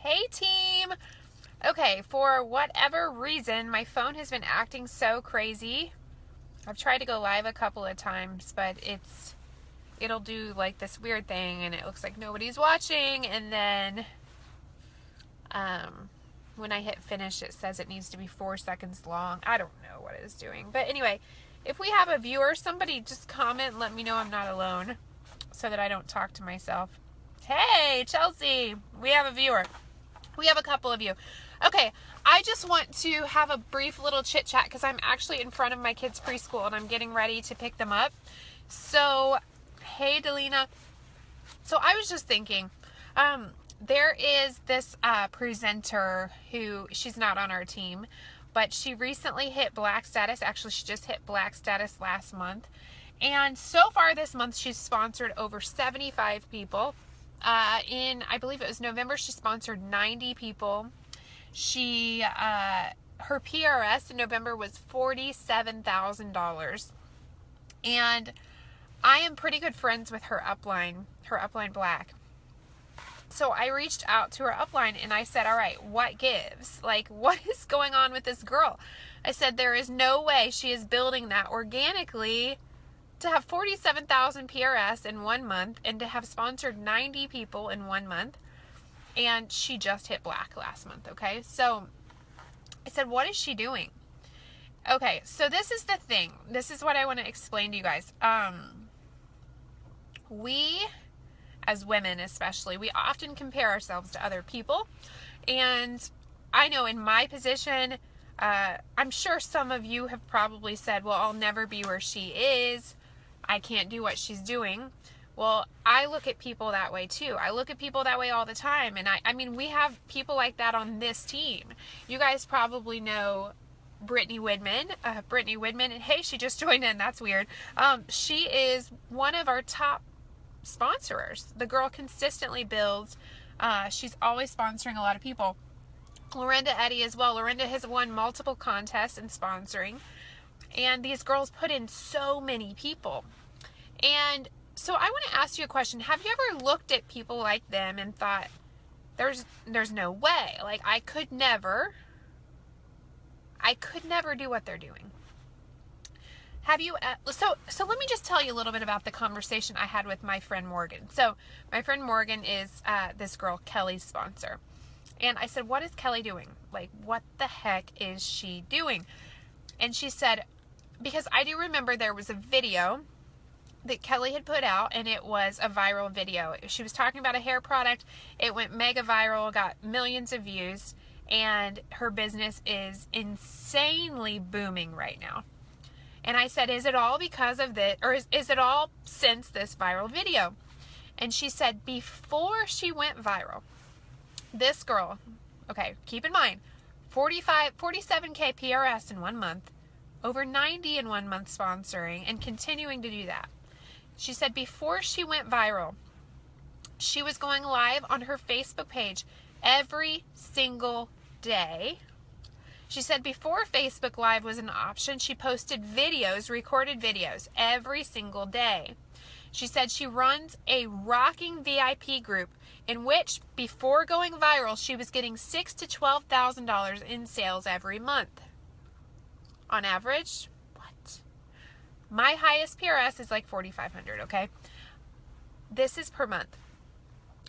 Hey team! Okay, for whatever reason, my phone has been acting so crazy. I've tried to go live a couple of times, but it'll do like this weird thing and it looks like nobody's watching, and then when I hit finish it says it needs to be 4 seconds long. I don't know what it's doing. But anyway, if we have a viewer, somebody just comment and let me know I'm not alone so that I don't talk to myself. Hey, Chelsea, we have a viewer. We have a couple of you. Okay, I just want to have a brief little chit chat because I'm actually in front of my kids' preschool and I'm getting ready to pick them up. So, hey, Delina. So I was just thinking, there is this presenter who, she's not on our team, but she recently hit black status. Actually, she just hit black status last month. And so far this month, she's sponsored over 75 people. I believe it was November, she sponsored 90 people. Her PRS in November was $47,000. And I am pretty good friends with her upline Black. So I reached out to her upline and I said, all right, what gives? Like, what is going on with this girl? I said, there is no way she is building that organically to have 47,000 PRS in 1 month and to have sponsored 90 people in 1 month. And she just hit black last month, okay? So I said, what is she doing? Okay, so this is the thing. This is what I want to explain to you guys. We, as women especially, we often compare ourselves to other people. And I know in my position, I'm sure some of you have probably said, well, I'll never be where she is. I can't do what she's doing. Well, I look at people that way too. I look at people that way all the time. And I mean, we have people like that on this team. You guys probably know Brittany Widman. And hey, she just joined in. That's weird. She is one of our top sponsors. The girl consistently builds. She's always sponsoring a lot of people. Lorinda Eddy as well. Lorinda has won multiple contests in sponsoring. And these girls put in so many people. And so I want to ask you a question. Have you ever looked at people like them and thought, there's no way. Like, I could never do what they're doing. Have you, so let me just tell you a little bit about the conversation I had with my friend Morgan. So my friend Morgan is this girl, Kelly's sponsor. And I said, what is Kelly doing? Like, what the heck is she doing? And she said, because I do remember there was a video that Kelly had put out, and it was a viral video. She was talking about a hair product. It went mega viral, got millions of views, and her business is insanely booming right now. And I said, is it all because of this, or is it all since this viral video? And she said, before she went viral, this girl, okay, keep in mind, 47K PRS in 1 month, over 90 in 1 month sponsoring, and continuing to do that. She said before she went viral, she was going live on her Facebook page every single day. She said before Facebook Live was an option, she posted videos, recorded videos, every single day. She said she runs a rocking VIP group in which, before going viral, she was getting $6,000 to $12,000 in sales every month. On average, what? My highest PRS is like 4,500, okay? This is per month.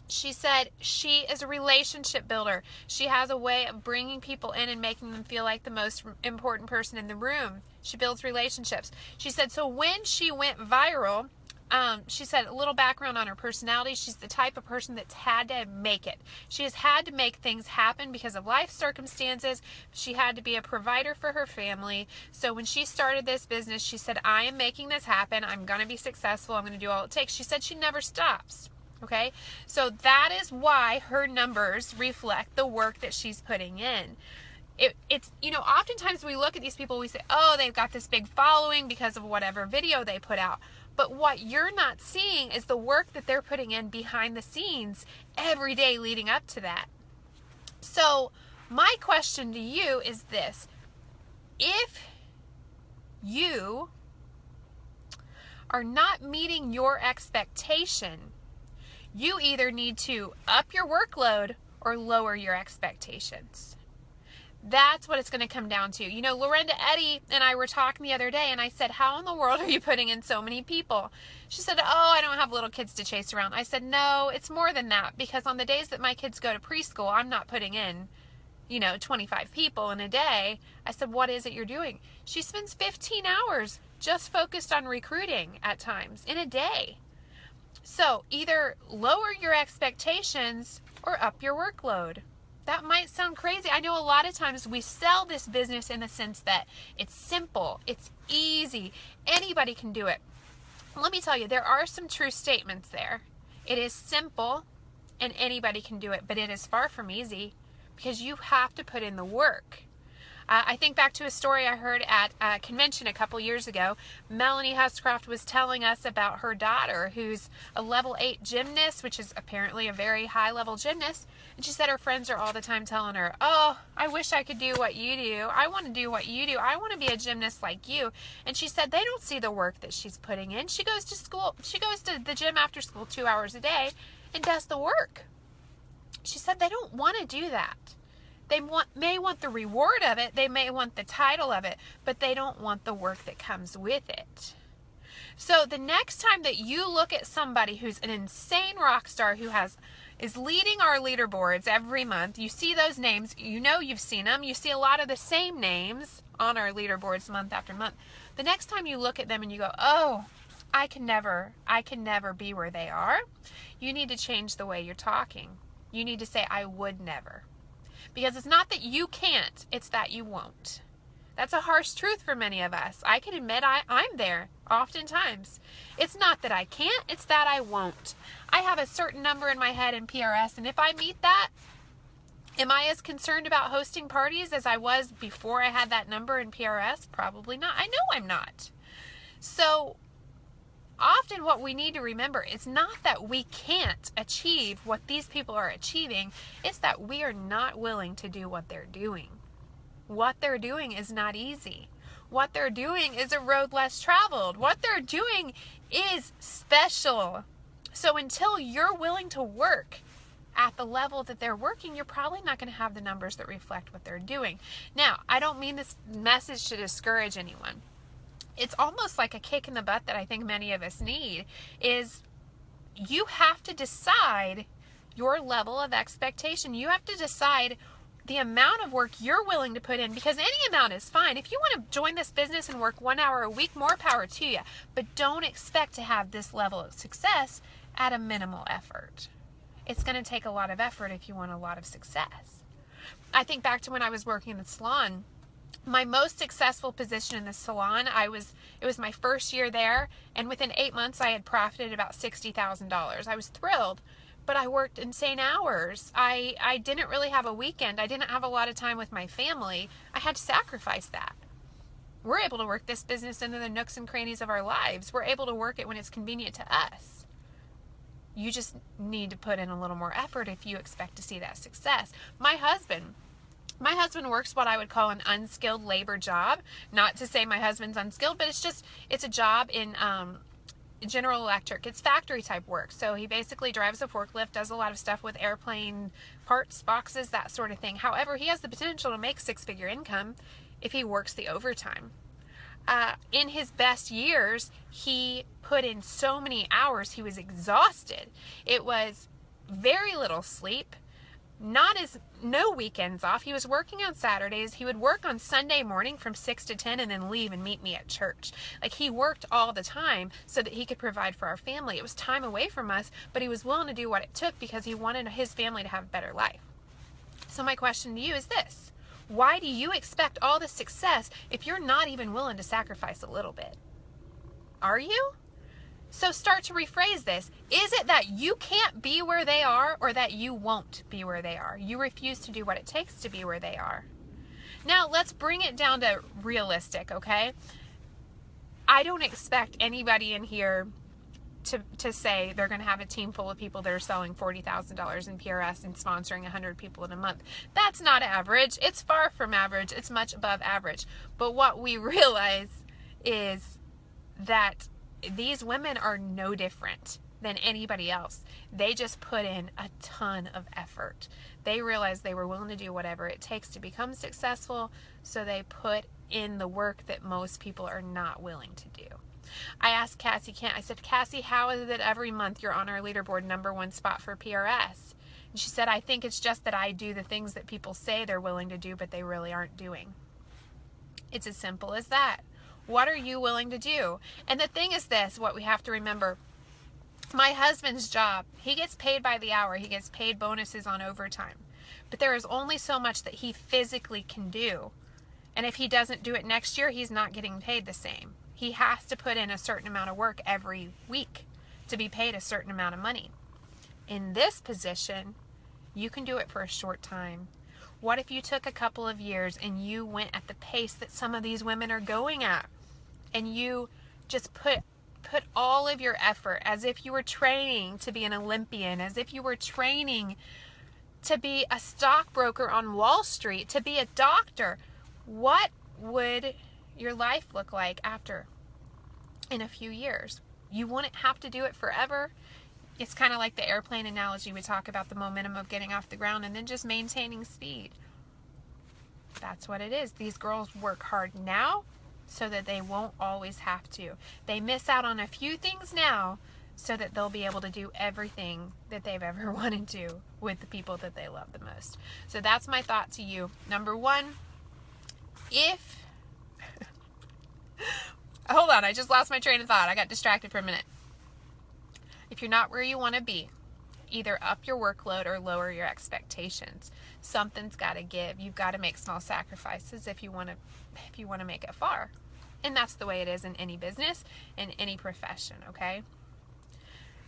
She said she is a relationship builder. She has a way of bringing people in and making them feel like the most important person in the room. She builds relationships. She said, so when she went viral, she said a little background on her personality. She's the type of person that's had to make it. She has had to make things happen because of life circumstances. She had to be a provider for her family. So when she started this business, she said, I am making this happen. I'm going to be successful. I'm going to do all it takes. She said she never stops. Okay, so that is why her numbers reflect the work that she's putting in. It's, you know, oftentimes we look at these people, we say, oh, they've got this big following because of whatever video they put out. But what you're not seeing is the work that they're putting in behind the scenes every day leading up to that. So my question to you is this. If you are not meeting your expectation, you either need to up your workload or lower your expectations? That's what it's going to come down to. You know, Lorinda Eddy and I were talking the other day, and I said, how in the world are you putting in so many people? She said, oh, I don't have little kids to chase around. I said, no, it's more than that, because on the days that my kids go to preschool, I'm not putting in, 25 people in a day. I said, what is it you're doing? She spends 15 hours just focused on recruiting at times in a day. So either lower your expectations or up your workload. That might sound crazy. I know a lot of times we sell this business in the sense that it's simple, it's easy, anybody can do it. Let me tell you, there are some true statements there. It is simple and anybody can do it, but it is far from easy because you have to put in the work. I think back to a story I heard at a convention a couple years ago. Melanie Huscroft was telling us about her daughter, who's a level 8 gymnast, which is apparently a very high level gymnast. And she said her friends are all the time telling her, oh, I wish I could do what you do. I want to do what you do. I want to be a gymnast like you. And she said they don't see the work that she's putting in. She goes to school. She goes to the gym after school 2 hours a day and does the work. She said they don't want to do that. They may want the reward of it, they may want the title of it, but they don't want the work that comes with it. So the next time that you look at somebody who's an insane rock star who is leading our leaderboards every month, you see those names, you've seen them, you see a lot of the same names on our leaderboards month after month. The next time you look at them and you go, oh, I can never be where they are, you need to change the way you're talking. You need to say, I would never. Because it's not that you can't, it's that you won't. That's a harsh truth for many of us. I can admit I'm there oftentimes. It's not that I can't, it's that I won't. I have a certain number in my head in PRS, and if I meet that, am I as concerned about hosting parties as I was before I had that number in PRS? Probably not. I know I'm not. So often what we need to remember is not that we can't achieve what these people are achieving, it's that we are not willing to do what they're doing. What they're doing is not easy. What they're doing is a road less traveled. What they're doing is special. So until you're willing to work at the level that they're working, you're probably not going to have the numbers that reflect what they're doing. Now, I don't mean this message to discourage anyone. It's almost like a kick in the butt that I think many of us need, is you have to decide your level of expectation. You have to decide the amount of work you're willing to put in, because any amount is fine. If you want to join this business and work 1 hour a week, more power to you. But don't expect to have this level of success at a minimal effort. It's going to take a lot of effort if you want a lot of success. I think back to when I was working in the salon. My most successful position in the salon, it was my first year there, and within 8 months I had profited about $60,000. I was thrilled, but I worked insane hours. I didn't really have a weekend. I didn't have a lot of time with my family. I had to sacrifice that. We're able to work this business into the nooks and crannies of our lives. We're able to work it when it's convenient to us. You just need to put in a little more effort if you expect to see that success. My husband works what I would call an unskilled labor job. Not to say my husband's unskilled, but it's a job in General Electric. It's factory type work. So he basically drives a forklift, does a lot of stuff with airplane parts, boxes, that sort of thing. However, he has the potential to make six-figure income if he works the overtime. In his best years, he put in so many hours, he was exhausted. It was very little sleep. No weekends off. He was working on Saturdays. He would work on Sunday morning from 6 to 10 and then leave and meet me at church. Like, he worked all the time so that he could provide for our family. It was time away from us, but he was willing to do what it took because he wanted his family to have a better life. So my question to you is this: why do you expect all this success if you're not even willing to sacrifice a little bit? Are you? So start to rephrase this. Is it that you can't be where they are, or that you won't be where they are? You refuse to do what it takes to be where they are. Now let's bring it down to realistic, okay? I don't expect anybody in here to say they're going to have a team full of people that are selling $40,000 in PRS and sponsoring 100 people in a month. That's not average. It's far from average. It's much above average. But what we realize is that these women are no different than anybody else. They just put in a ton of effort. They realized they were willing to do whatever it takes to become successful, so they put in the work that most people are not willing to do. I asked Cassie I said, Cassie, how is it every month you're on our leaderboard #1 spot for PRS? And she said, I think it's just that I do the things that people say they're willing to do, but they really aren't doing. It's as simple as that. What are you willing to do? And the thing is this, what we have to remember, my husband's job, he gets paid by the hour. He gets paid bonuses on overtime. But there is only so much that he physically can do. And if he doesn't do it next year, he's not getting paid the same. He has to put in a certain amount of work every week to be paid a certain amount of money. In this position, you can do it for a short time. What if you took a couple of years and you went at the pace that some of these women are going at, and you just put all of your effort as if you were training to be an Olympian, as if you were training to be a stockbroker on Wall Street, to be a doctor? What would your life look like after, in a few years? You wouldn't have to do it forever. It's kind of like the airplane analogy. We talk about the momentum of getting off the ground and then just maintaining speed. That's what it is. These girls work hard now so that they won't always have to. They miss out on a few things now so that they'll be able to do everything that they've ever wanted to with the people that they love the most. So that's my thought to you. #1, hold on, I just lost my train of thought. I got distracted for a minute. If you're not where you want to be, either up your workload or lower your expectations. Something's got to give. You've got to make small sacrifices if you want to make it far. And that's the way it is in any business, in any profession, okay?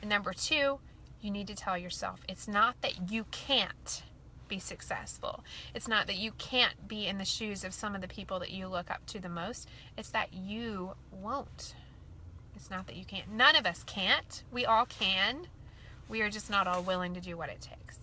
And #2, you need to tell yourself, it's not that you can't be successful. It's not that you can't be in the shoes of some of the people that you look up to the most. It's that you won't. It's not that you can't. None of us can't. We all can. We are just not all willing to do what it takes.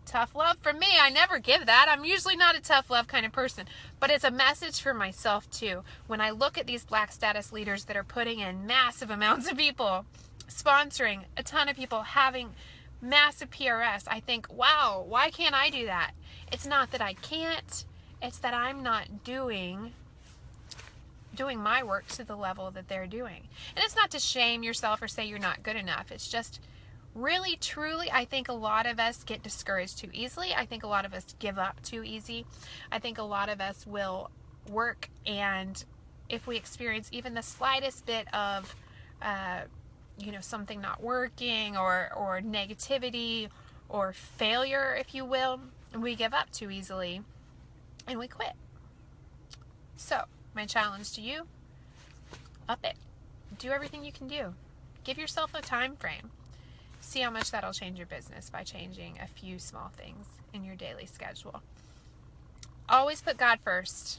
Tough love from me. I never give that. I'm usually not a tough love kind of person. But it's a message for myself too. When I look at these Black status leaders that are putting in massive amounts of people, sponsoring a ton of people, having massive PRS, I think, wow, why can't I do that? It's not that I can't. It's that I'm not doing my work to the level that they're doing. And it's not to shame yourself or say you're not good enough. It's just really, truly, I think a lot of us get discouraged too easily. I think a lot of us give up too easy. I think a lot of us will work, and if we experience even the slightest bit of something not working or negativity or failure, if you will, we give up too easily and we quit. So my challenge to you, up it. Do everything you can do. Give yourself a time frame. See how much that'll change your business by changing a few small things in your daily schedule. Always put God first.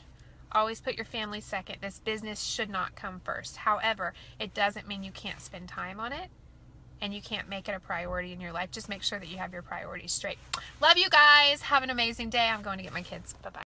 Always put your family second. This business should not come first. However, it doesn't mean you can't spend time on it and you can't make it a priority in your life. Just make sure that you have your priorities straight. Love you guys. Have an amazing day. I'm going to get my kids. Bye-bye.